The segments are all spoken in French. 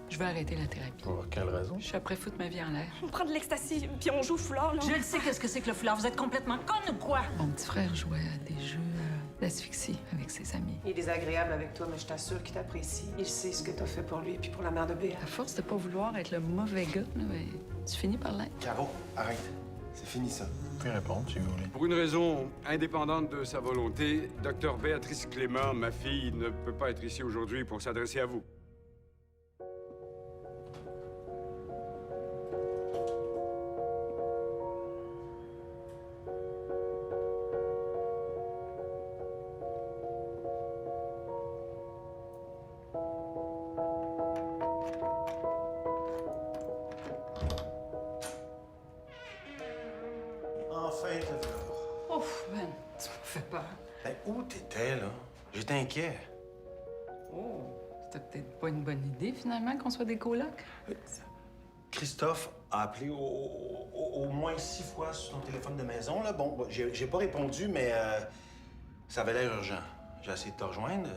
Je vais arrêter la thérapie. Pour quelle raison? Je suis après foutre ma vie en l'air. On prend de l'ecstasy, puis on joue au foulard, là. Je le sais qu'est-ce que c'est que le foulard. Vous êtes complètement conne ou quoi? Mon petit frère jouait à des jeux d'asphyxie avec ses amis. Il est désagréable avec toi, mais je t'assure qu'il t'apprécie. Il sait ce que t'as fait pour lui puis pour la mère de Béa. À force de pas vouloir être le mauvais gars, là, ben, tu finis par l'être. Caro, arrête. C'est fini, ça. Vous pouvez répondre si vous voulez. Pour une raison indépendante de sa volonté, Dr Béatrice Clément, ma fille, ne peut pas être ici aujourd'hui pour s'adresser à vous. Enfin, te voilà. Ouf, Ben, tu me fais peur. Ben, où t'étais, là? J'étais inquiet. Oh, c'était peut-être pas une bonne idée, finalement, qu'on soit des colocs. Christophe a appelé au moins 6 fois sur ton téléphone de maison, là. Bon, j'ai pas répondu, mais ça avait l'air urgent. J'ai essayé de te rejoindre.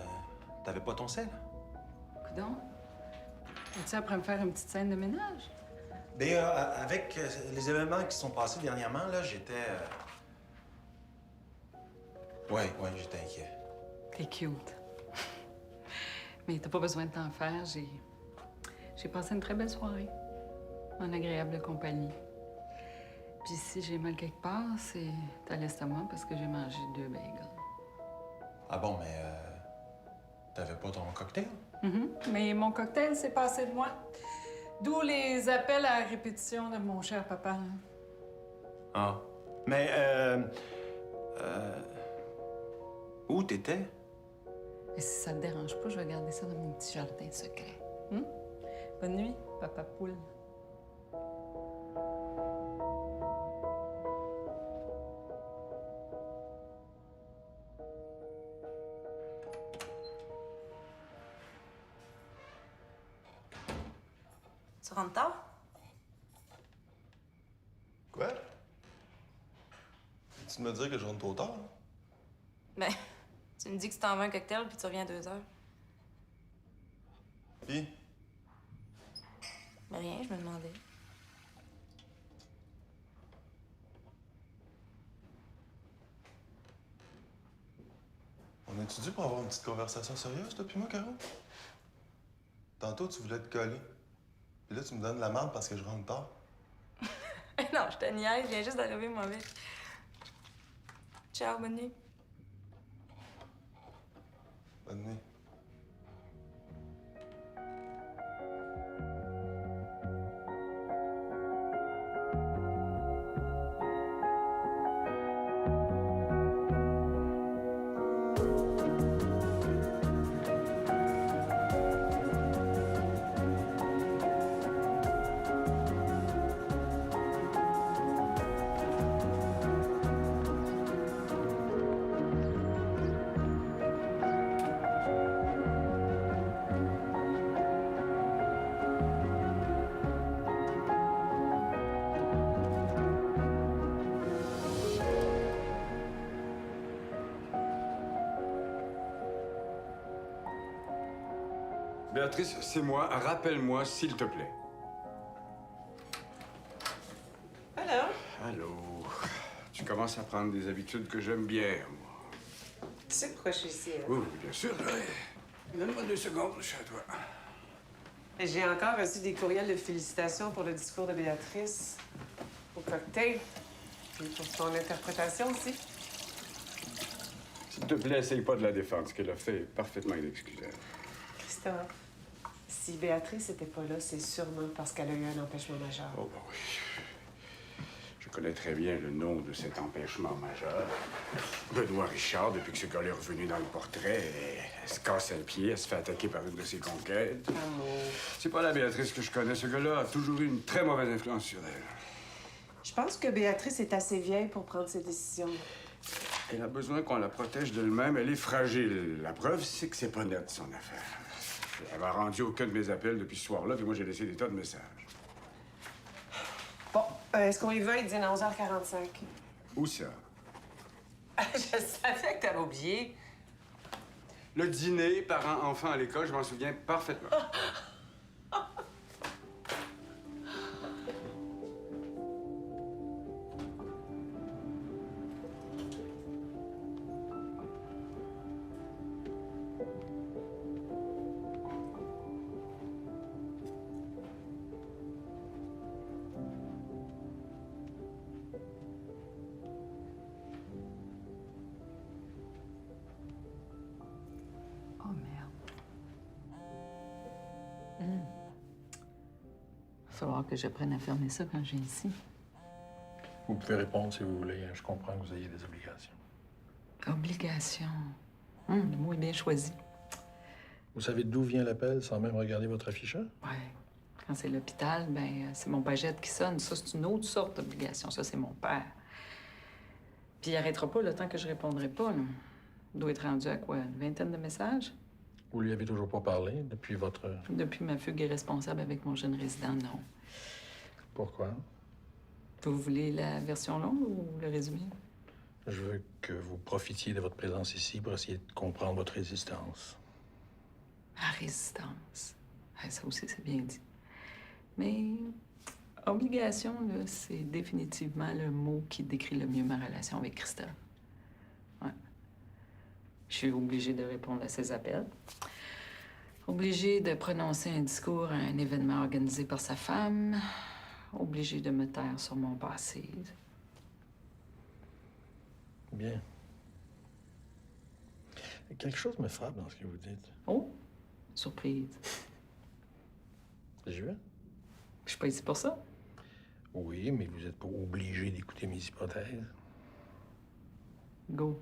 T'avais pas ton sel? Coudonc, es-tu après me faire une petite scène de ménage? Ben, avec les événements qui sont passés dernièrement, là, j'étais... Ouais, j'étais inquiet. T'es cute. Mais t'as pas besoin de t'en faire. J'ai passé une très belle soirée. En agréable compagnie. Puis si j'ai mal quelque part, c'est à l'estomac parce que j'ai mangé 2 bagels. Ah bon, mais t'avais pas ton cocktail? Mais mon cocktail s'est passé de moi. D'où les appels à répétition de mon cher papa. Ah. Mais, où t'étais? Et si ça te dérange pas, je vais garder ça dans mon petit jardin secret. Bonne nuit, papa poule. Tu rentres tard? Quoi? Tu me dire que je rentre trop tard? Ben, tu me dis que tu t'en vas un cocktail puis tu reviens à 2 heures. Puis? Mais rien, je me demandais. On est-tu dû pour avoir une petite conversation sérieuse, toi puis moi, Caro? Tantôt, tu voulais te coller. Puis là, tu me donnes la merde parce que je rentre tard. Non, je te niaise, je viens juste d'arriver, mauvais. Ciao, bonne nuit. Bonne nuit. Béatrice, c'est moi. Rappelle-moi, s'il te plaît. Alors? Allô. Tu commences à prendre des habitudes que j'aime bien, moi. Tu sais pourquoi je suis ici, hein? Oui, bien sûr. Donne-moi 2 secondes, je suis à toi. J'ai encore reçu des courriels de félicitations pour le discours de Béatrice, au cocktail, puis pour son interprétation aussi. S'il te plaît, essaye pas de la défendre. Ce qu'elle a fait est parfaitement inexcusable. Christophe, si Béatrice n'était pas là, c'est sûrement parce qu'elle a eu un empêchement majeur. Oh, bah oui. Je connais très bien le nom de cet empêchement majeur. Benoît Richard, depuis que ce gars-là est revenu dans le portrait, elle se casse le pied, elle se fait attaquer par une de ses conquêtes. Amour. C'est pas la Béatrice que je connais. Ce gars-là a toujours eu une très mauvaise influence sur elle. Je pense que Béatrice est assez vieille pour prendre ses décisions. Elle a besoin qu'on la protège d'elle-même. Elle est fragile. La preuve, c'est que c'est pas net, son affaire. Elle m'a rendu aucun de mes appels depuis ce soir-là, puis moi, j'ai laissé des tas de messages. Bon, est-ce qu'on y va? Il dîne à 11h45. Où ça? Je savais que t'avais oublié. Le dîner parents-enfants à l'école, je m'en souviens parfaitement. falloir que j'apprenne à fermer ça quand je viens ici. Vous pouvez répondre si vous voulez. Je comprends que vous ayez des obligations. Obligation. Le mot est bien choisi. Vous savez d'où vient l'appel sans même regarder votre afficheur? Ouais. Quand c'est l'hôpital, ben c'est mon pagette qui sonne. Ça, c'est une autre sorte d'obligation. Ça, c'est mon père. Puis il arrêtera pas le temps que je répondrai pas, là. Il doit être rendu à quoi? Une vingtaine de messages? Vous lui avez toujours pas parlé depuis votre... Depuis ma fugue irresponsable avec mon jeune résident, non. Pourquoi? Vous voulez la version longue ou le résumé? Je veux que vous profitiez de votre présence ici pour essayer de comprendre votre résistance. La résistance. Ah, ça aussi, c'est bien dit. Mais obligation, là, c'est définitivement le mot qui décrit le mieux ma relation avec Christophe. Ouais. Je suis obligée de répondre à ses appels. Obligée de prononcer un discours à un événement organisé par sa femme. Obligée de me taire sur mon passé. Bien. Quelque chose me frappe dans ce que vous dites. Oh, surprise. Je vais? Je suis pas ici pour ça. Oui, mais vous n'êtes pas obligé d'écouter mes hypothèses. Go.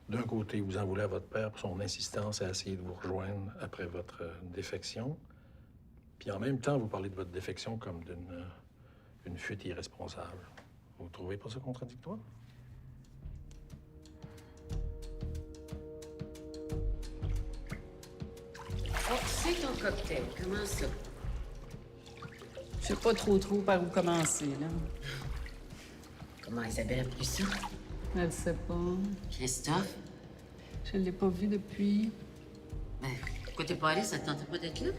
D'un côté, vous en voulez à votre père pour son insistance à essayer de vous rejoindre après votre défection. Puis en même temps, vous parlez de votre défection comme d'une fuite irresponsable. Vous trouvez pas ça contradictoire? Oh, c'est ton cocktail. Comment ça? Je sais pas trop par où commencer, là. Comment Isabelle a pris ça? Elle sait pas. Christophe? Je l'ai pas vu depuis. Ben, pourquoi t'es pas allé? Ça te tentait pas d'être là?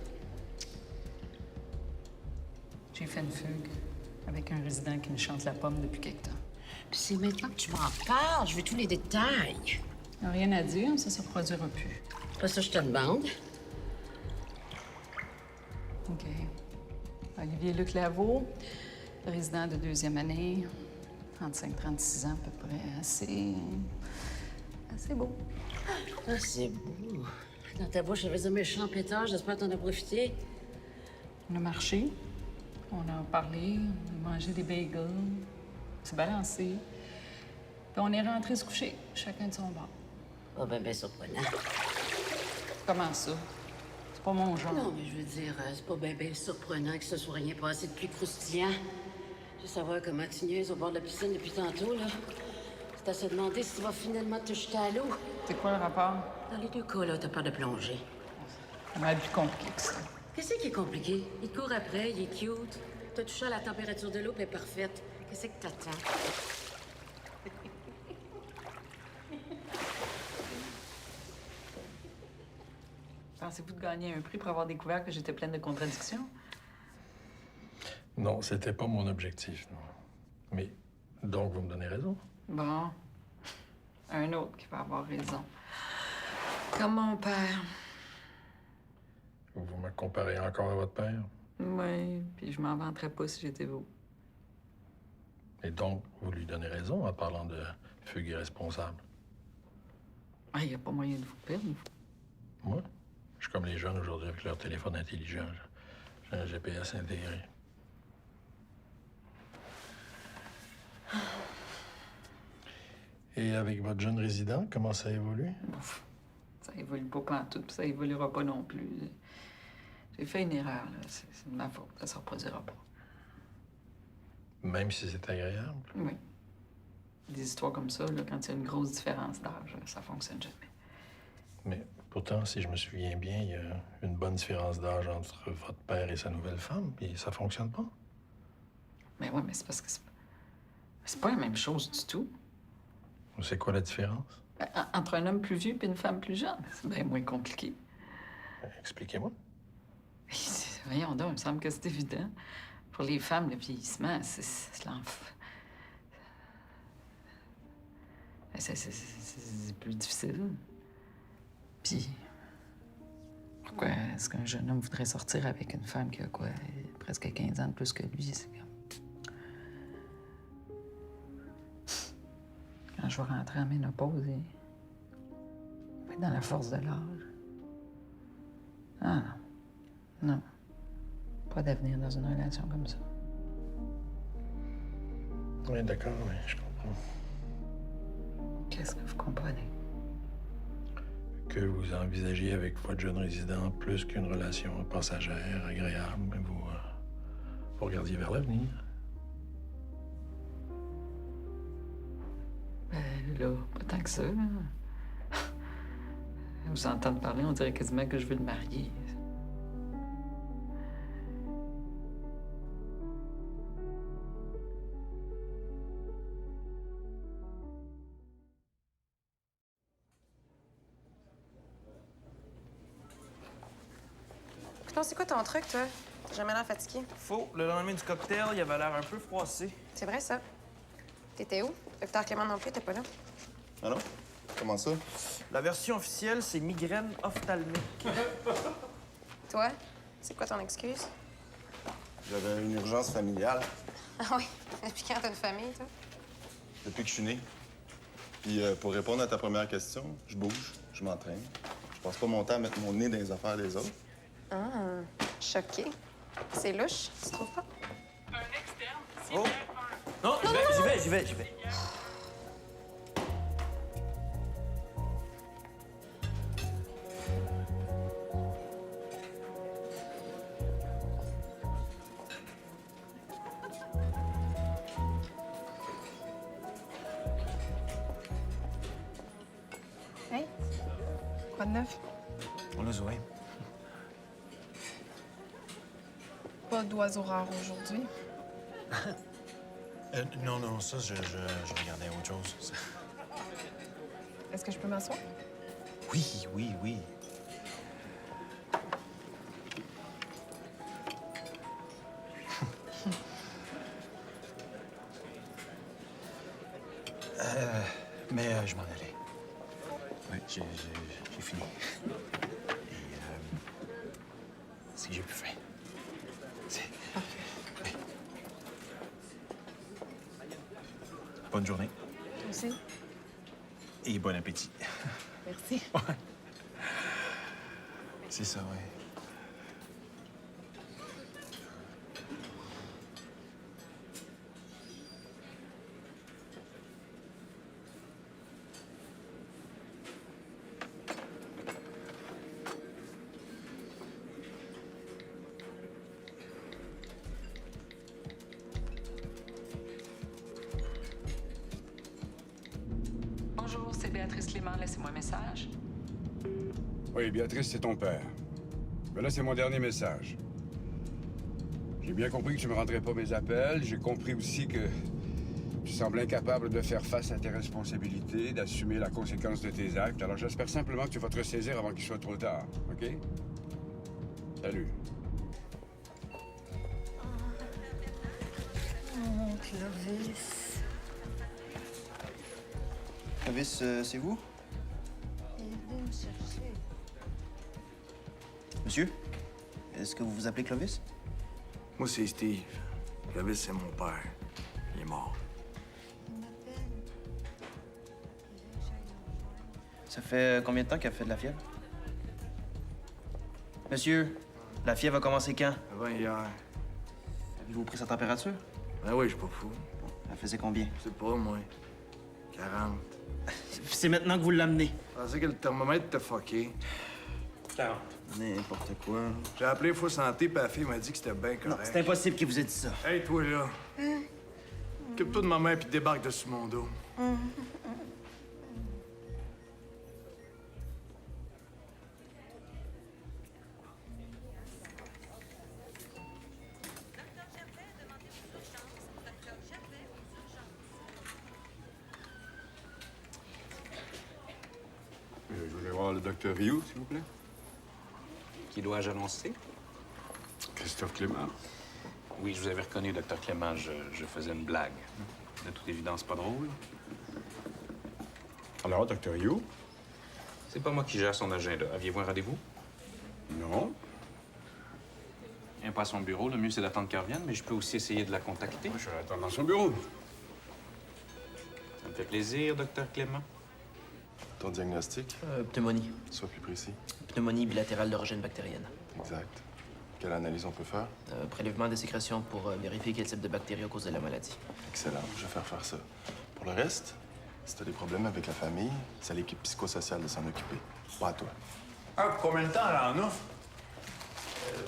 J'ai fait une fugue avec un résident qui me chante la pomme depuis quelque temps. Puis c'est maintenant que tu m'en parles. Je veux tous les détails. Y a rien à dire, ça se reproduira plus. Pas ça, je te demande. OK. Olivier Luc Lavaux, résident de 2e année, 35-36 ans à peu près. Assez beau. Ah, c'est beau. Dans ta bouche, il y avait un méchant pétard. J'espère que t'en as profité. On a marché, on a parlé, on a mangé des bagels, on s'est balancé. Puis on est rentrés se coucher, chacun de son bord. Oh, ben surprenant. Comment ça? C'est pas mon genre. Non, mais je veux dire, c'est pas bien surprenant que ce soit rien passé de plus croustillant. Je veux savoir comment tu niaises au bord de la piscine depuis tantôt, là. C'est à se demander si tu vas finalement te jeter à l'eau. C'est quoi le rapport? Dans les deux cas, là, t'as peur de plonger. Ça m'a plus compliqué que ça. Qu'est-ce qui est compliqué? Il te court après, il est cute. T'as touché à la température de l'eau, puis elle est parfaite. Qu'est-ce que t'attends? Pensez-vous de gagner un prix pour avoir découvert que j'étais pleine de contradictions? Non, c'était pas mon objectif, non. Mais, donc, vous me donnez raison. Bon. Un autre qui va avoir raison. Comme mon père. Vous me comparez encore à votre père. Oui, puis je m'en vanterais pas si j'étais vous. Et donc, vous lui donnez raison en parlant de fugue irresponsable. Ah, il n'y a pas moyen de vous perdre. Moi, je suis comme les jeunes aujourd'hui avec leur téléphone intelligent. J'ai un GPS intégré. Et avec votre jeune résident, comment ça évolue? Ouf, ça évolue pas pantoute, puis ça évoluera pas non plus. J'ai fait une erreur, là. C'est de ma faute. Ça se reproduira pas. Même si c'est agréable? Oui. Des histoires comme ça, là, quand il y a une grosse différence d'âge, ça fonctionne jamais. Mais pourtant, si je me souviens bien, il y a une bonne différence d'âge entre votre père et sa nouvelle femme, puis ça fonctionne pas. Mais oui, mais c'est parce que c'est pas la même chose du tout. C'est quoi la différence? Entre un homme plus vieux et une femme plus jeune, c'est bien moins compliqué. Expliquez-moi. Voyons donc, il me semble que c'est évident. Pour les femmes, le vieillissement, c'est plus difficile. Puis, pourquoi est-ce qu'un jeune homme voudrait sortir avec une femme qui a quoi, presque 15 ans de plus que lui? C'est comme... Quand je vais rentrer en ménopause, il va être dans la force de l'âge. Ah non. Non. Pas d'avenir dans une relation comme ça. Oui, d'accord, oui, je comprends. Qu'est-ce que vous comprenez? Que vous envisagiez avec votre jeune résident plus qu'une relation passagère, agréable, mais vous regardiez vers l'avenir. Ben là, pas tant que ça, là. Vous entendre parler, on dirait quasiment que je veux le marier. Putain, c'est quoi ton truc, toi? T'as jamais l'air fatigué. Faux. Le lendemain du cocktail, il avait l'air un peu froissé. C'est vrai, ça. T'étais où? Docteur Clément non plus, t'es pas là. Ah non? Comment ça? La version officielle, c'est migraine ophtalmique. Toi, c'est quoi ton excuse? J'avais une urgence familiale Ah oui? Depuis quand t'as une famille, toi? depuis que je suis né. Puis pour répondre à ta première question, je bouge, je m'entraîne. Je passe pas mon temps à mettre mon nez dans les affaires des autres. Ah, choqué. C'est louche, tu trouves pas? Oh! Non, j'y vais. Hey, quoi de neuf? On l'a joué. Pas d'oiseau rare aujourd'hui. Non, ça, je regardais autre chose. Est-ce que je peux m'asseoir? Oui. Mais je m'en allais. Oui, j'ai fini. Et c'est que j'ai plus faim. Oui. Bonne journée Toi aussi? et bon appétit. Merci. C'est ça, oui. Bonjour, c'est Béatrice Clément. Laissez-moi un message. Oui, Béatrice, c'est ton père. Mais là, c'est mon dernier message. J'ai bien compris que tu me rendrais pas mes appels. J'ai compris aussi que tu sembles incapable de faire face à tes responsabilités, d'assumer la conséquence de tes actes. Alors j'espère simplement que tu vas te ressaisir avant qu'il soit trop tard, OK? Salut. Oh, Clovis. Clovis, c'est vous? Il est venu me chercher. Monsieur? Est-ce que vous vous appelez Clovis? Moi, c'est Steve. Clovis, c'est mon père. Il est mort. Il m'appelle. Il veut que j'aille le rejoindre. Ça fait combien de temps qu'elle fait de la fièvre? Monsieur, la fièvre a commencé quand? Avant hier. Avez-vous pris sa température? Ben oui, je suis pas fou. Elle faisait combien? Je sais pas, moi. 40. C'est maintenant que vous l'amenez. Je pensais que le thermomètre était fucké. 40. N'importe quoi. J'ai appelé Faux Santé, puis la fille m'a dit que c'était bien Non, correct. c'est impossible qu'il vous ait dit ça. Hey, toi, là. Occupe-toi de ma mère, puis débarque de sur mon dos. Je voulais voir le docteur Rioux, s'il vous plaît. Qui dois-je annoncer? Christophe Clément. Oui, je vous avais reconnu, docteur Clément. Je faisais une blague. De toute évidence, pas drôle. Alors, docteur Rioux? C'est pas moi qui gère son agenda. Aviez-vous un rendez-vous? Non. Un pas à son bureau. Le mieux, c'est d'attendre qu'elle revienne, mais je peux aussi essayer de la contacter. Moi, je vais l'attendre dans son bureau. Ça me fait plaisir, docteur Clément. Ton diagnostic? Pneumonie. Sois plus précis. Pneumonie bilatérale d'origine bactérienne. Exact. Quelle analyse on peut faire? Prélèvement des sécrétions pour vérifier quel type de bactéries a causé la maladie. Excellent, je vais faire ça. Pour le reste, si t'as des problèmes avec la famille, c'est à l'équipe psychosociale de s'en occuper. Pas à toi. Ah, combien de temps elle en a?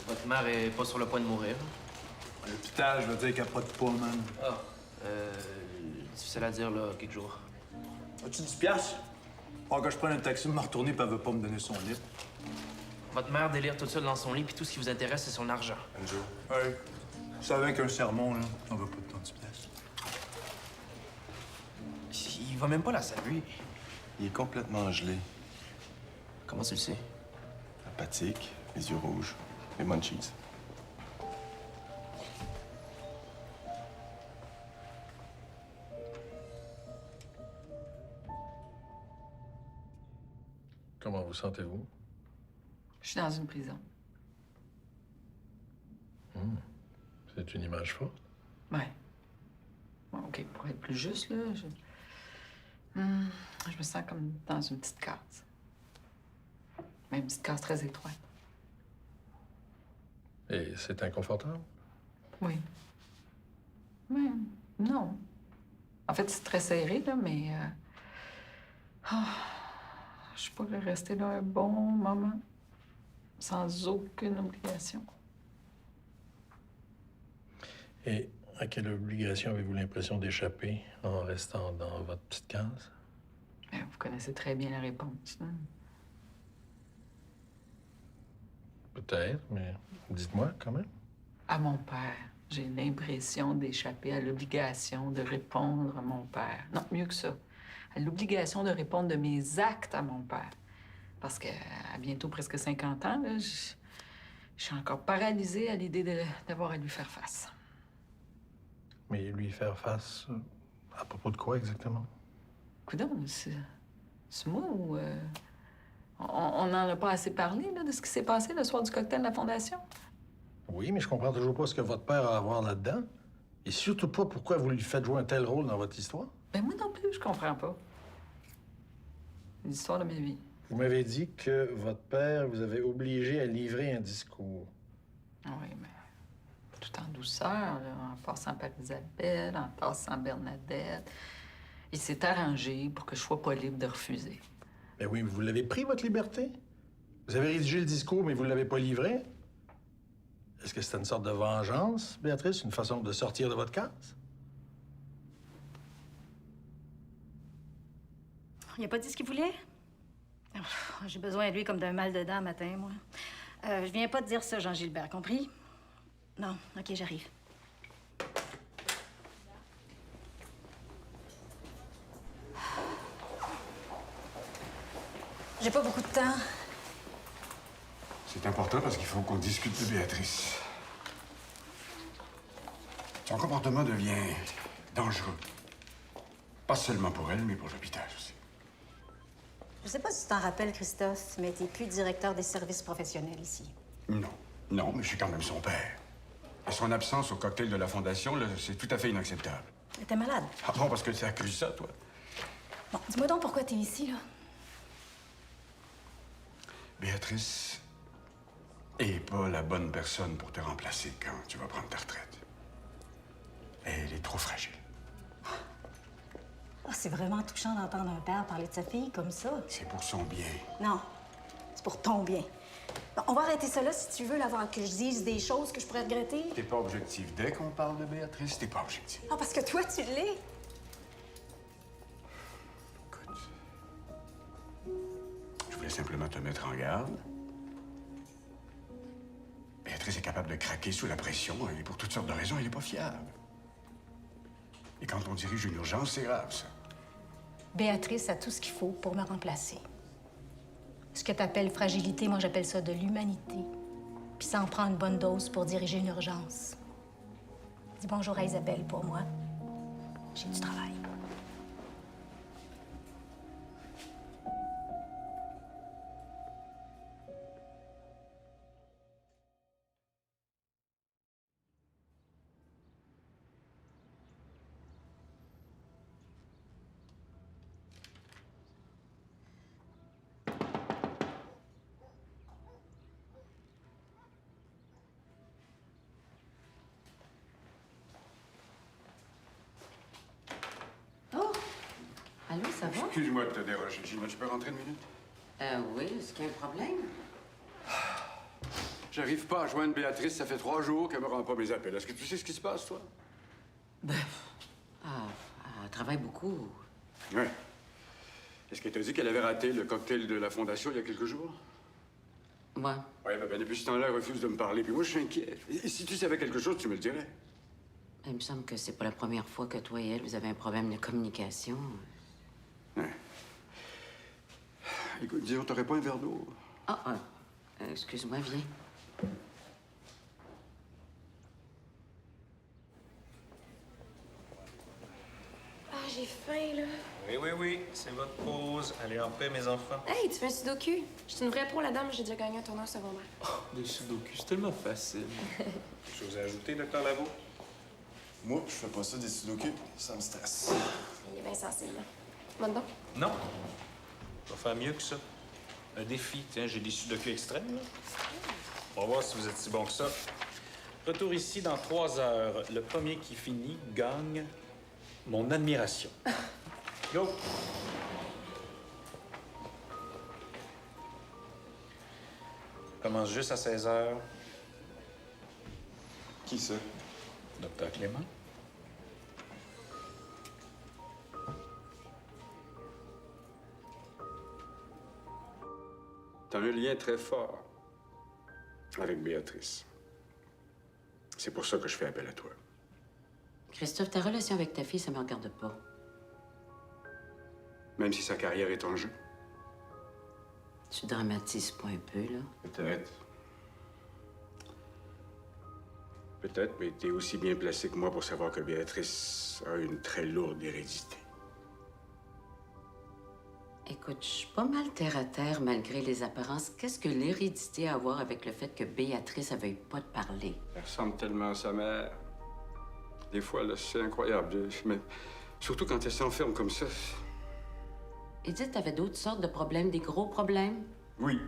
Votre mère est pas sur le point de mourir. À l'hôpital, je veux dire qu'elle n'a pas de poids, man. Ah, difficile à dire, là, quelques jours. As-tu 10 piastres? Pas que je prenne un taxi, me retourner, puis elle veut pas me donner son lit. Votre mère délire toute seule dans son lit, puis tout ce qui vous intéresse, c'est son argent. Andrew. Oui. Je savais qu'un sermon, là, on veut pas de ton 10 piastres. Il va même pas la saluer. Il est complètement gelé. Comment tu le sais? Apathique, les yeux rouges, les munchies. Comment vous sentez-vous? Je suis dans une prison. C'est une image forte. Ouais. Bon, OK, pour être plus juste, là, je me sens comme dans une petite case. Mais une petite case très étroite. Et c'est inconfortable? Oui. Mais non. En fait, c'est très serré, là, mais... je pourrais rester là un bon moment, sans aucune obligation. Et à quelle obligation avez-vous l'impression d'échapper en restant dans votre petite case? Bien, vous connaissez très bien la réponse, hein? Peut-être, mais dites-moi quand même. À mon père. J'ai l'impression d'échapper à l'obligation de répondre à mon père. Non, mieux que ça. À l'obligation de répondre de mes actes à mon père. Parce qu'à bientôt presque 50 ans, là, je suis encore paralysée à l'idée d'avoir à lui faire face. Mais lui faire face à propos de quoi exactement? Coudonc, c'est moi ou... on n'en a pas assez parlé, là, de ce qui s'est passé le soir du cocktail de la Fondation? Oui, mais je comprends toujours pas ce que votre père a à voir là-dedans. Et surtout pas pourquoi vous lui faites jouer un tel rôle dans votre histoire. Ben moi non plus, je comprends pas. L'histoire de ma vie. Vous m'avez dit que votre père vous avait obligé à livrer un discours. Oui, mais tout en douceur, là, en passant par Isabelle, en passant Bernadette. Il s'est arrangé pour que je sois pas libre de refuser. Ben oui, mais vous l'avez pris, votre liberté. Vous avez rédigé le discours, mais vous l'avez pas livré. Est-ce que c'était une sorte de vengeance, Béatrice? Une façon de sortir de votre case? Il a pas dit ce qu'il voulait? Oh, j'ai besoin de lui comme d'un mal de dents matin, moi. Je viens pas te dire ça, Jean-Gilbert, compris? Non, OK, j'arrive. J'ai pas beaucoup de temps. C'est important parce qu'il faut qu'on discute de Béatrice. Son comportement devient dangereux. Pas seulement pour elle, mais pour l'hôpital aussi. Je sais pas si tu t'en rappelles, Christophe, mais t'es plus directeur des services professionnels ici. Non. Non, mais je suis quand même son père. Et son absence au cocktail de la Fondation, là, c'est tout à fait inacceptable. Mais t'es malade. Ah bon, parce que tu as cru ça, toi? Bon, dis-moi donc pourquoi t'es ici, là. Béatrice est pas la bonne personne pour te remplacer quand tu vas prendre ta retraite. Elle est trop fragile. Oh, c'est vraiment touchant d'entendre un père parler de sa fille comme ça. C'est pour son bien. Non, c'est pour ton bien. Bon, on va arrêter ça là si tu veux, là, avant que je dise des choses que je pourrais regretter. T'es pas objectif. Dès qu'on parle de Béatrice, t'es pas objectif. Ah, parce que toi, tu l'es. Je voulais simplement te mettre en garde. Béatrice est capable de craquer sous la pression, hein, et pour toutes sortes de raisons, elle n'est pas fiable. Et quand on dirige une urgence, c'est grave, ça. Béatrice a tout ce qu'il faut pour me remplacer. Ce que t'appelles fragilité, moi, j'appelle ça de l'humanité. Puis ça en prend une bonne dose pour diriger une urgence. Dis bonjour à Isabelle pour moi. J'ai du travail. va? Excuse-moi de te déranger, Gina. Tu peux rentrer une minute? Oui, est-ce qu'il y a un problème? J'arrive pas à joindre Béatrice. Ça fait 3 jours qu'elle me rend pas mes appels. Est-ce que tu sais ce qui se passe, toi? Elle travaille beaucoup. Ouais. Est-ce qu'elle t'a dit qu'elle avait raté le cocktail de la Fondation il y a quelques jours? Ouais. Ouais, ben, depuis ce temps-là, elle refuse de me parler. Puis moi, je suis inquiet. Et si tu savais quelque chose, tu me le dirais. Il me semble que c'est pas la première fois que toi et elle, vous avez un problème de communication. Ouais. Écoute, disons, t'aurais pas un verre d'eau? Excuse-moi, viens. Ah, j'ai faim, là. Oui, c'est votre pause. Allez en paix, mes enfants. Hey, tu fais un sudoku? Je suis une vraie pro, la dame, j'ai déjà gagné un tournoi secondaire. Des sudoku, c'est tellement facile. Je vous ai ajouté, Dr. Lavo? Moi, je fais pas ça des sudoku. Ça me stresse. Il est bien sensible, là. Monte donc. Non. Je vais faire mieux que ça. Un défi. Tiens, j'ai des sudoku extrêmes, là. On va voir si vous êtes si bon que ça. Retour ici dans 3 heures. Le premier qui finit gagne mon admiration. Go! Commence juste à 16 heures. Qui ça? Docteur Clément. T'as un lien très fort avec Béatrice. C'est pour ça que je fais appel à toi. Christophe, ta relation avec ta fille, ça me regarde pas. Même si sa carrière est en jeu. Tu dramatises pas un peu, là? Peut-être. Peut-être, mais t'es aussi bien placé que moi pour savoir que Béatrice a une très lourde hérédité. Écoute, je suis pas mal terre à terre malgré les apparences. Qu'est-ce que l'hérédité a à voir avec le fait que Béatrice ne veuille pas te parler? Elle ressemble tellement à sa mère. Des fois, là, c'est incroyable. Mais surtout quand elle s'enferme comme ça. Edith avait d'autres sortes de problèmes, des gros problèmes? Oui.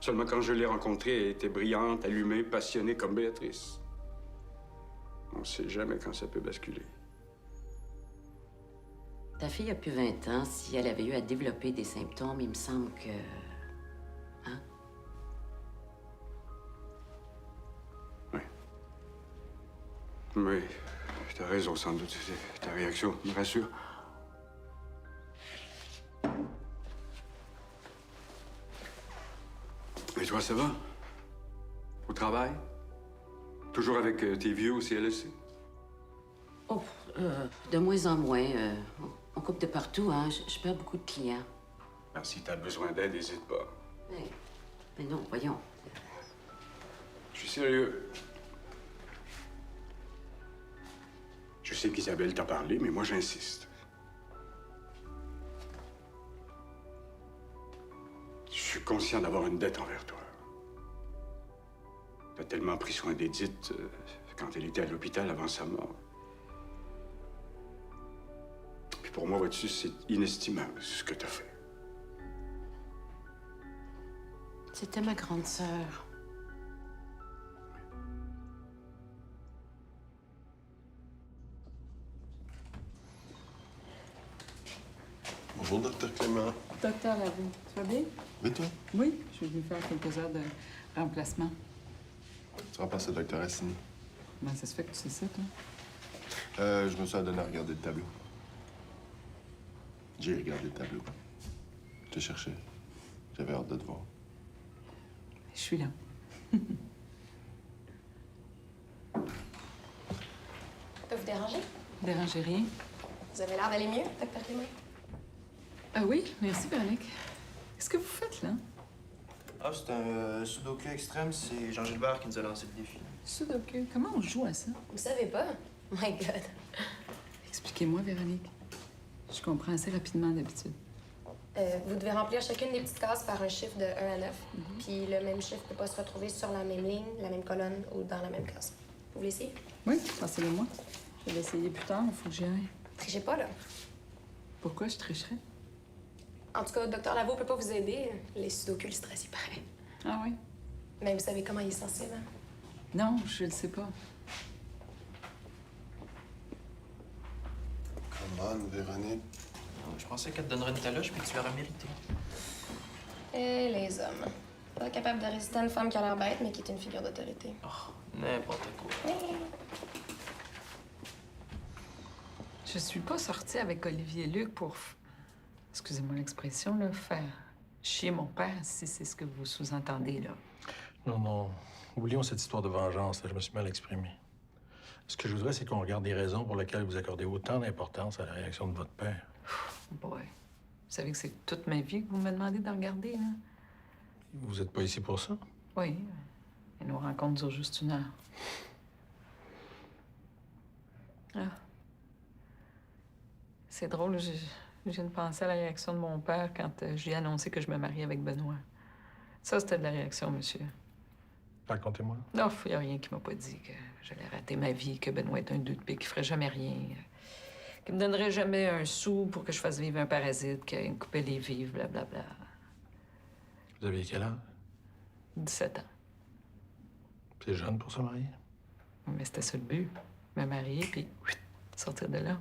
Seulement quand je l'ai rencontrée, elle était brillante, allumée, passionnée comme Béatrice. On sait jamais quand ça peut basculer. Ta fille a plus 20 ans. Si elle avait eu à développer des symptômes, il me semble que... Hein? Oui, t'as raison, sans doute. Ta réaction me rassure. Et toi, ça va? Au travail? Toujours avec tes vieux au CLSC? Oh, de moins en moins. On coupe de partout, hein. Je perds beaucoup de clients. Ben, si t'as besoin d'aide, n'hésite pas. Mais non, voyons. Je suis sérieux. Je sais qu'Isabelle t'a parlé, mais moi, j'insiste. Je suis conscient d'avoir une dette envers toi. T'as tellement pris soin d'Edith quand elle était à l'hôpital avant sa mort. Puis pour moi, vois-tu, c'est inestimable ce que t'as fait. C'était ma grande sœur. Bonjour, Dr. Clément. Docteur Lavo, tu vas bien? Oui, toi? Oui, je suis venue faire quelques heures de remplacement. Tu remplaces le Dr. Assini. Comment ça se fait que tu sais ça, toi? Je me suis adonné à regarder le tableau. J'ai regardé le tableau. Je te cherchais. J'avais hâte de te voir. Je suis là. Peut vous déranger? Dérangez rien. Vous avez l'air d'aller mieux, Dr. Clément? Ah oui, merci, Véronique. Qu'est-ce que vous faites, là? Ah, c'est un sudoku extrême. C'est Jean-Gilbert qui nous a lancé le défi. Sudoku, comment on joue à ça? Vous savez pas? My God. Expliquez-moi, Véronique. Je comprends assez rapidement d'habitude. Vous devez remplir chacune des petites cases par un chiffre de 1 à 9. Puis le même chiffre peut pas se retrouver sur la même ligne, la même colonne ou dans la même case. Vous voulez essayer? Oui, passez-le moi. Je vais l'essayer plus tard, il faut que j'y aille. Trichez pas, là. Pourquoi je tricherais? En tout cas, Dr. Lavo peut pas vous aider. Les sudoku le stressent, il paraît. Ah oui? Mais vous savez comment il est sensible, hein? Non, je le sais pas. Come on, Véronique. Je pensais qu'elle te donnerait une taloche puis que tu l'aurais mérité. Et les hommes. Pas capable de résister à une femme qui a l'air bête, mais qui est une figure d'autorité. N'importe quoi. Je suis pas sortie avec Olivier Luc pour, excusez-moi l'expression, là, faire chier mon père, si c'est ce que vous sous-entendez, là. Non, non. Oublions cette histoire de vengeance, là. Je me suis mal exprimé. Ce que je voudrais, c'est qu'on regarde les raisons pour lesquelles vous accordez autant d'importance à la réaction de votre père. Boy. Vous savez que c'est toute ma vie que vous me demandez de regarder, là? Vous êtes pas ici pour ça? Oui. Et nos rencontres durent juste 1 heure. Ah. C'est drôle, je viens de penser à la réaction de mon père quand je lui ai annoncé que je me mariais avec Benoît. Ça, c'était de la réaction, monsieur. Racontez-moi. Non, il n'y a rien qui m'a pas dit que j'allais rater ma vie, que Benoît est un deux de pique, qui ferait jamais rien, qu'il me donnerait jamais un sou pour que je fasse vivre un parasite, qu'il me coupait les vivres, blablabla. Vous aviez quel âge? 17 ans. C'est jeune pour se marier? Mais c'était ça le but. Me marier, puis sortir de là.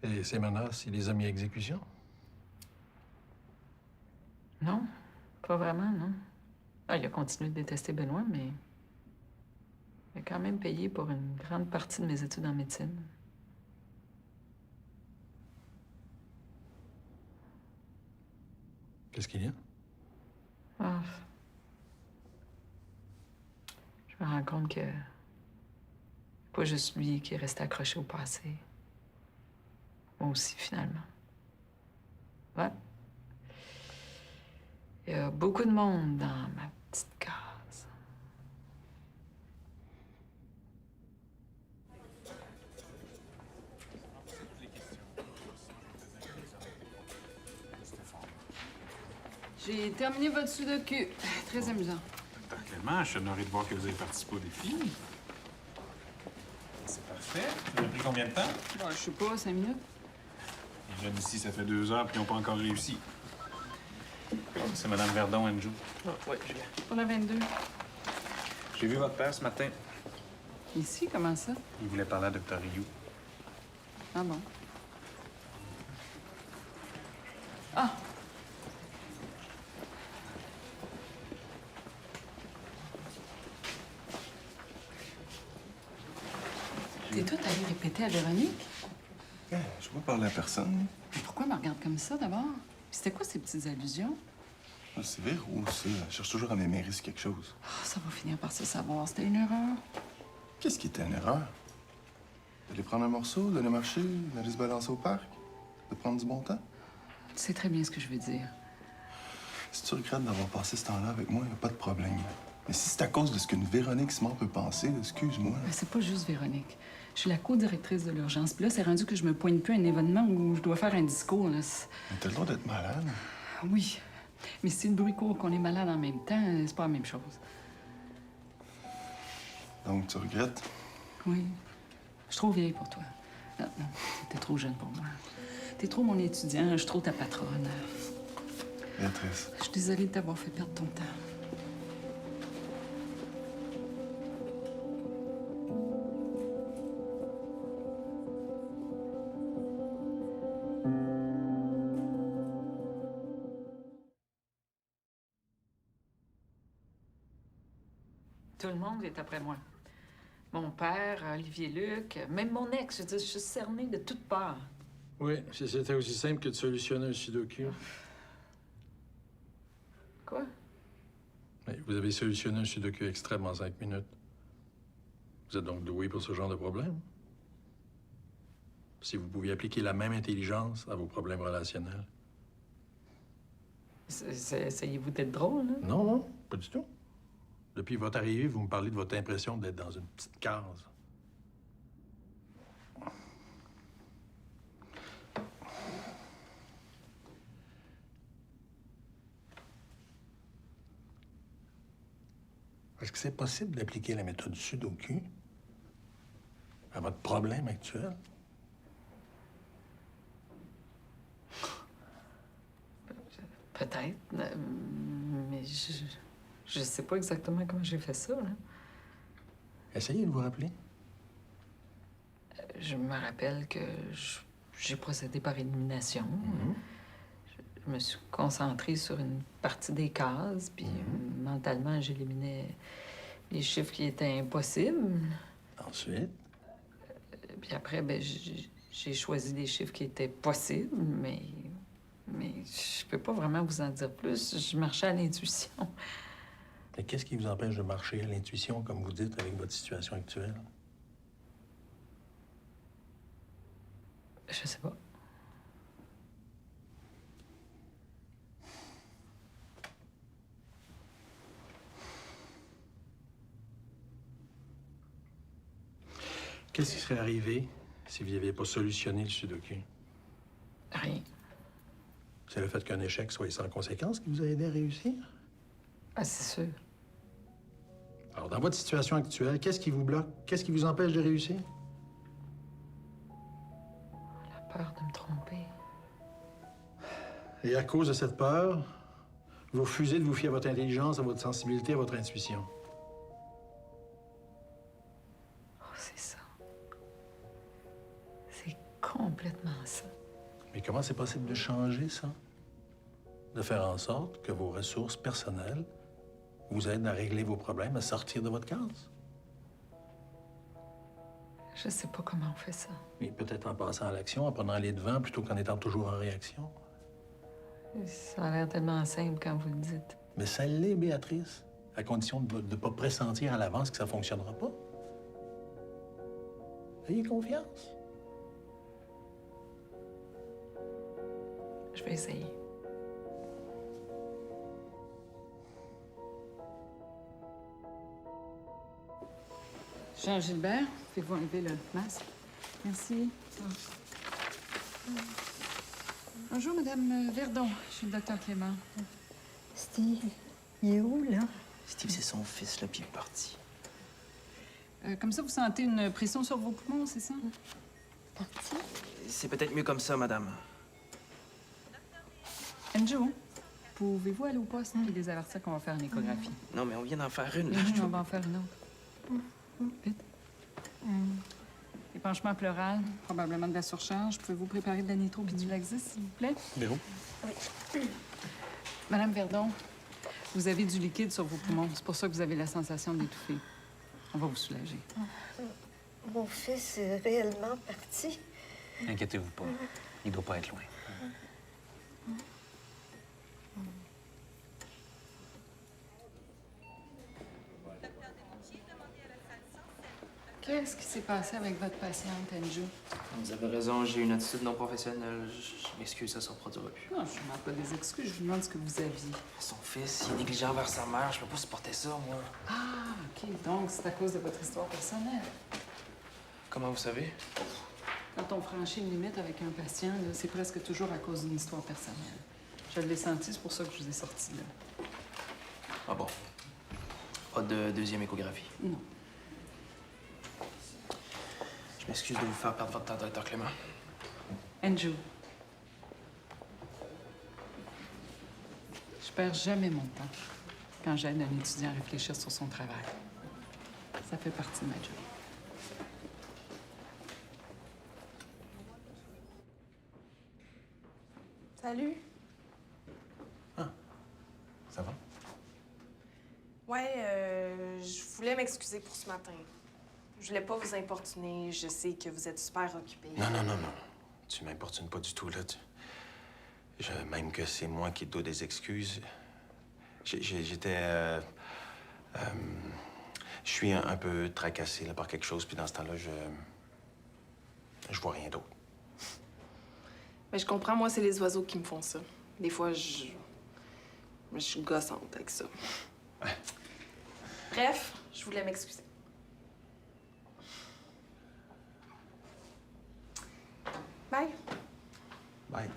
Et ces menaces, il les a mis à exécution? Non, pas vraiment, non. Ah, il a continué de détester Benoît, mais il a quand même payé pour une grande partie de mes études en médecine. Qu'est-ce qu'il y a? Ah. Je me rends compte que pas juste lui qui est resté accroché au passé. Moi aussi, finalement. Ouais. Il y a beaucoup de monde dans ma petite case. J'ai terminé votre sudoku. Très amusant. Docteur Clément, je suis honoré de voir que vous avez participé au défi. C'est parfait. Ça a pris combien de temps? Bon, je sais pas, 5 minutes. Les jeunes ici, ça fait 2 heures, puis ils n'ont pas encore réussi. C'est Mme Verdon, Andrew. Ouais, je viens. Pour la 22. J'ai vu votre père ce matin. Ici, comment ça? Il voulait parler à Dr. Rioux. Ah bon? Ah! T'es tout allé répéter à Véronique? Je vais pas parler à personne. Mais pourquoi elle me regarde comme ça, d'abord? Puis c'était quoi ces petites allusions? C'est Véro, ça. Elle cherche toujours à m'aimer sur quelque chose. Ah, ça va finir par se savoir. C'était une erreur. Qu'est-ce qui était une erreur? D'aller prendre un morceau, d'aller marcher, d'aller se balancer au parc, de prendre du bon temps? Tu sais très bien ce que je veux dire. Si tu regrettes d'avoir passé ce temps-là avec moi, il a pas de problème. Mais si c'est à cause de ce qu'une Véronique Simon peut penser, excuse-moi. Mais c'est pas juste Véronique. Je suis la co-directrice de l'urgence. Puis là, c'est rendu que je me pointe plus à un événement où je dois faire un discours. Là. Mais t'as le droit d'être malade. Oui. Mais si le bruit court qu'on est malade en même temps, c'est pas la même chose. Donc, tu regrettes? Oui. Je suis trop vieille pour toi. Non, non, t'es trop jeune pour moi. T'es trop mon étudiant, je suis trop ta patronne. Béatrice. Je suis désolée de t'avoir fait perdre ton temps. Tout le monde est après moi. Mon père, Olivier Luc, même mon ex. Je suis cernée de toutes parts. Oui, si c'était aussi simple que de solutionner un sudoku. Quoi? Oui, vous avez solutionné un sudoku extrême en 5 minutes. Vous êtes donc doué pour ce genre de problème? Si vous pouviez appliquer la même intelligence à vos problèmes relationnels. Essayez-vous d'être drôle, là? Non, non, pas du tout. Depuis votre arrivée, vous me parlez de votre impression d'être dans une petite case. Est-ce que c'est possible d'appliquer la méthode Sudoku à votre problème actuel? Peut-être, mais je sais pas exactement comment j'ai fait ça, là. Essayez de vous rappeler. Je me rappelle que je j'ai procédé par élimination. Je me suis concentrée sur une partie des cases, puis mentalement, j'éliminais les chiffres qui étaient impossibles. Ensuite? Puis après, ben, j'ai choisi des chiffres qui étaient possibles, mais je peux pas vraiment vous en dire plus. Je marchais à l'intuition. Mais qu'est-ce qui vous empêche de marcher à l'intuition, comme vous dites, avec votre situation actuelle? Je sais pas. Qu'est-ce qui serait arrivé si vous n'aviez pas solutionné le sudoku? Rien. C'est le fait qu'un échec soit sans conséquence qui vous a aidé à réussir? Ah, c'est sûr. Alors, dans votre situation actuelle, qu'est-ce qui vous bloque? Qu'est-ce qui vous empêche de réussir? La peur de me tromper. Et à cause de cette peur, vous refusez de vous fier à votre intelligence, à votre sensibilité, à votre intuition. Oh, c'est ça. C'est complètement ça. Mais comment c'est possible de changer ça? De faire en sorte que vos ressources personnelles vous aident à régler vos problèmes, à sortir de votre case? Je sais pas comment on fait ça. Mais peut-être en passant à l'action, en prenant les devants plutôt qu'en étant toujours en réaction. Ça a l'air tellement simple quand vous le dites. Mais ça l'est, Béatrice, à condition de ne pas pressentir à l'avance que ça ne fonctionnera pas. Ayez confiance. Je vais essayer. Jean-Gilbert, pouvez-vous enlever le masque? Merci. Bonjour, Madame Verdon. Je suis le docteur Clément. Steve, il est où, là? Steve, c'est son fils, là, puis il est parti. Comme ça, vous sentez une pression sur vos poumons, c'est ça? C'est peut-être mieux comme ça, madame. Enjo, pouvez-vous aller au poste et les avertir qu'on va faire une échographie? Non, mais on vient d'en faire une, là. On va en faire une autre. Vite. Épanchement pleural, probablement de la surcharge. Pouvez-vous préparer de la nitro et du Laxis, s'il vous plaît? Véro? Madame Verdon, vous avez du liquide sur vos poumons. C'est pour ça que vous avez la sensation d'étouffer. On va vous soulager. Mon fils est réellement parti. Inquiétez-vous pas. Il doit pas être loin. Qu'est-ce qui s'est passé avec votre patiente, Enjo? Vous avez raison, j'ai une attitude non professionnelle. Je m'excuse, ça se reproduira plus. Non, je ne demande pas des excuses, je vous demande ce que vous aviez. Son fils, il est négligent envers sa mère. Je peux pas supporter ça, moi. Ah, OK. Donc, c'est à cause de votre histoire personnelle. Comment vous savez? Quand on franchit une limite avec un patient, là, c'est presque toujours à cause d'une histoire personnelle. Je l'ai senti, c'est pour ça que je vous ai sorti là. Ah bon? Pas de deuxième échographie? Non. Je m'excuse de vous faire perdre votre temps, docteur Clément. Enjo. Je perds jamais mon temps quand j'aide un étudiant à réfléchir sur son travail. Ça fait partie de ma job. Salut. Ça va? Ouais, je voulais m'excuser pour ce matin. Je voulais pas vous importuner. Je sais que vous êtes super occupés. Non. Tu m'importunes pas du tout, là. Même que c'est moi qui te dois des excuses. J'étais... je suis un peu tracassé là, par quelque chose, puis dans ce temps-là, je vois rien d'autre. Mais je comprends, moi, c'est les oiseaux qui me font ça. Des fois, je suis gossante avec ça. Bref, je voulais m'excuser. Bye. Bye.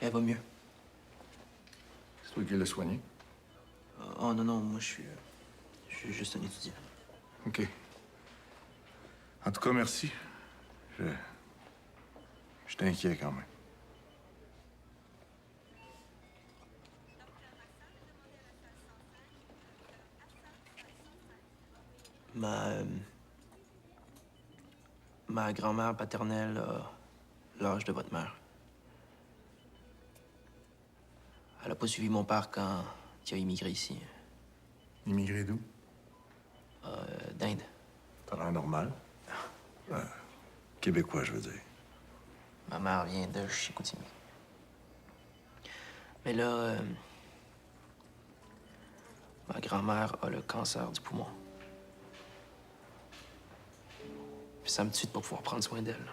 Elle va mieux. C'est toi qui l'a soigné? Oh non, non, moi je suis juste un étudiant. OK. En tout cas, merci. J'étais inquiet quand même. Ma grand-mère paternelle a l'âge de votre mère. Elle a pas suivi mon père quand il a immigré ici. Immigré d'où? D'Inde. T'as l'air normal. Québécois, je veux dire. Ma mère vient de Chicoutimi. Mais là, ma grand-mère a le cancer du poumon. Puis ça me tue de pas pouvoir prendre soin d'elle.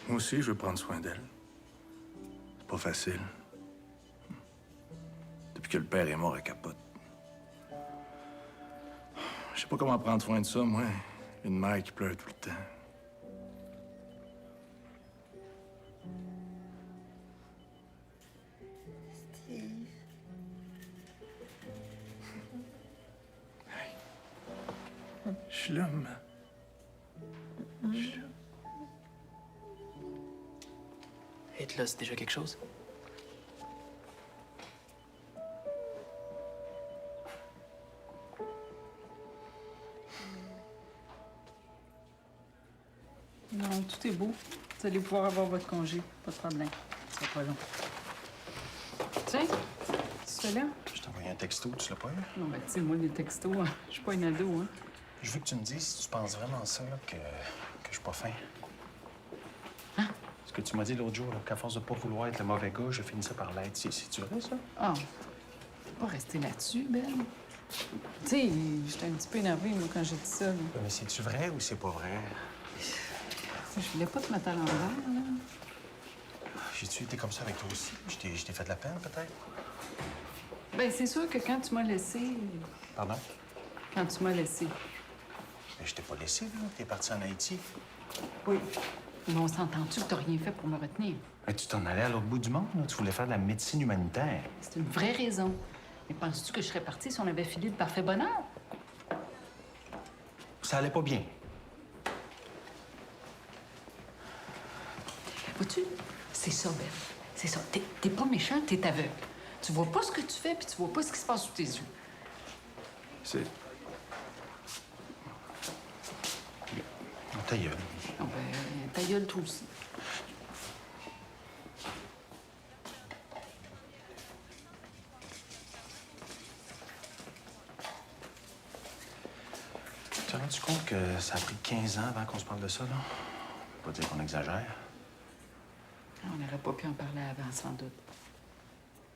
Moi aussi, je veux prendre soin d'elle. C'est pas facile. Depuis que le père est mort, elle capote. Je sais pas comment prendre soin de ça, moi. Une mère qui pleure tout le temps. Steve. Je suis là, maman. Je suis là. Être là, c'est déjà quelque chose. Non, tout est beau. Vous allez pouvoir avoir votre congé. Pas de problème. Ça sera pas long. Tiens, tu fais là? Je t'ai envoyé un texto, tu l'as pas eu? Non, ben, tu sais, moi, les textos, je suis pas une ado, hein. Je veux que tu me dises si tu penses vraiment ça, là, que je suis pas fin. Hein? Ce que tu m'as dit l'autre jour, là, qu'à force de pas vouloir être le mauvais gars, je finissais par l'être. C'est-tu vrai, ça? Ah, faut pas rester là-dessus, Ben. Tu sais, j'étais un petit peu énervée, moi, quand j'ai dit ça, là. Mais c'est-tu vrai ou c'est pas vrai? Je voulais pas te mettre à l'envers, là. J'ai-tu été comme ça avec toi aussi? Je t'ai fait de la peine, peut-être? Ben, c'est sûr que quand tu m'as laissé... Pardon? Quand tu m'as laissé. Mais je t'ai pas laissé, là. T'es parti en Haïti. Oui. Mais on s'entend-tu que t'as rien fait pour me retenir? Mais tu t'en allais à l'autre bout du monde, là. Tu voulais faire de la médecine humanitaire. C'est une vraie raison. Mais penses-tu que je serais partie si on avait filé de parfait bonheur? Ça allait pas bien. Vois-tu? C'est ça, Ben. C'est ça. T'es pas méchant, t'es aveugle. Tu vois pas ce que tu fais, puis tu vois pas ce qui se passe sous tes yeux. C'est... Ta gueule. Ah ben, ta gueule, toi aussi. Tu t'es rendu compte que ça a pris 15 ans avant qu'on se parle de ça, là? Faut pas dire qu'on exagère. On n'aurait pas pu en parler avant, sans doute.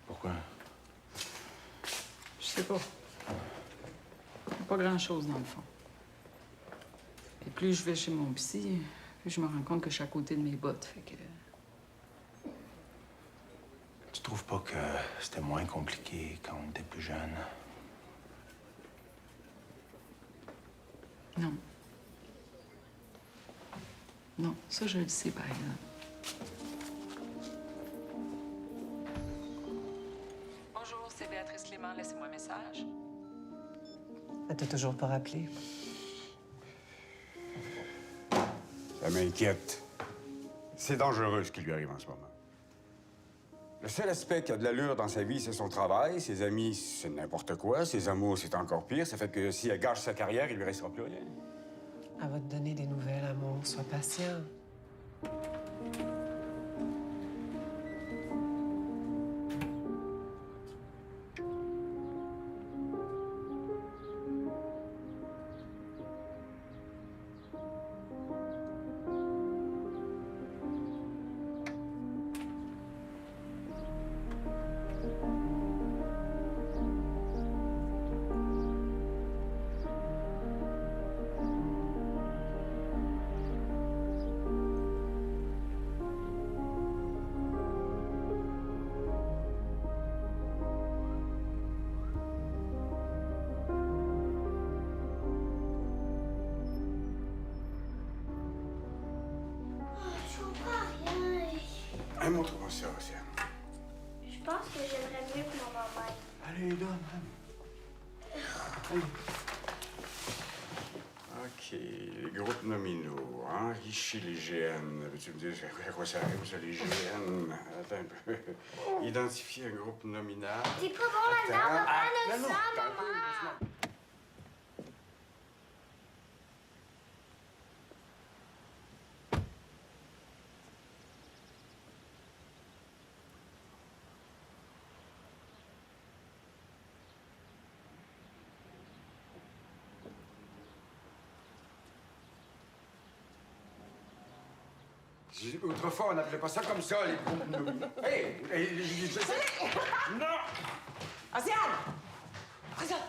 Pourquoi? Je sais pas. Pas grand-chose, dans le fond. Et plus je vais chez mon psy, plus je me rends compte que je suis à côté de mes bottes, fait que... Tu trouves pas que c'était moins compliqué quand on était plus jeune? Non. Non, ça, je le sais, par exemple. Bonjour, c'est Béatrice Clément. Laissez-moi un message. Elle t'a toujours pas rappelé. Ça m'inquiète. C'est dangereux ce qui lui arrive en ce moment. Le seul aspect qui a de l'allure dans sa vie, c'est son travail. Ses amis, c'est n'importe quoi. Ses amours, c'est encore pire. Ça fait que si elle gâche sa carrière, il lui restera plus rien. Elle va te donner des nouvelles, amour. Sois patient. Allez, donne. Allez. OK. Les groupes nominaux. Henri chez les GN. Veux-tu me dire à quoi ça arrive, ça, les GN? Attends un peu. Identifier un groupe nominal. T'es pas bon là-dedans, papa, Non, non, ça, attends un peu, maman! doucement. Autrefois, on n'appelait pas ça comme ça, les groupes nominaux. Hey! Non! Asiane! Asiane!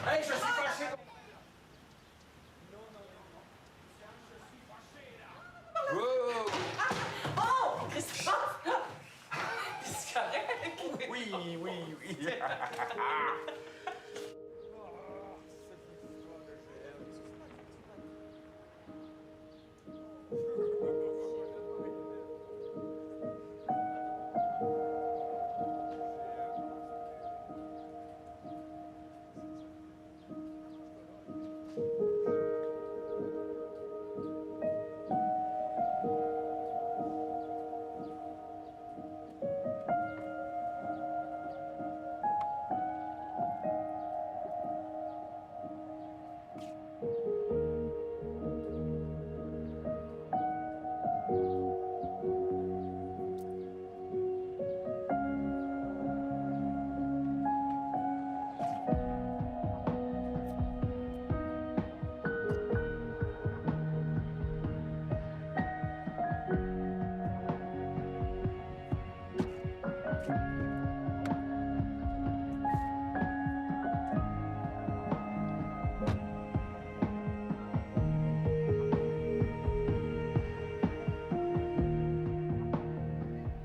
Hey, je suis fâché! Wow! Oh! Christophe! C'est correct? Oui, oui, oui.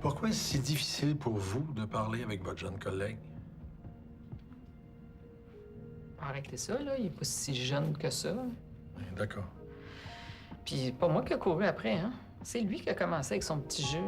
Pourquoi est-ce si difficile pour vous de parler avec votre jeune collègue? Arrêtez ça, là. Il est pas si jeune que ça. Oui, d'accord. Puis pas moi qui ai couru après, hein. C'est lui qui a commencé avec son petit jeu.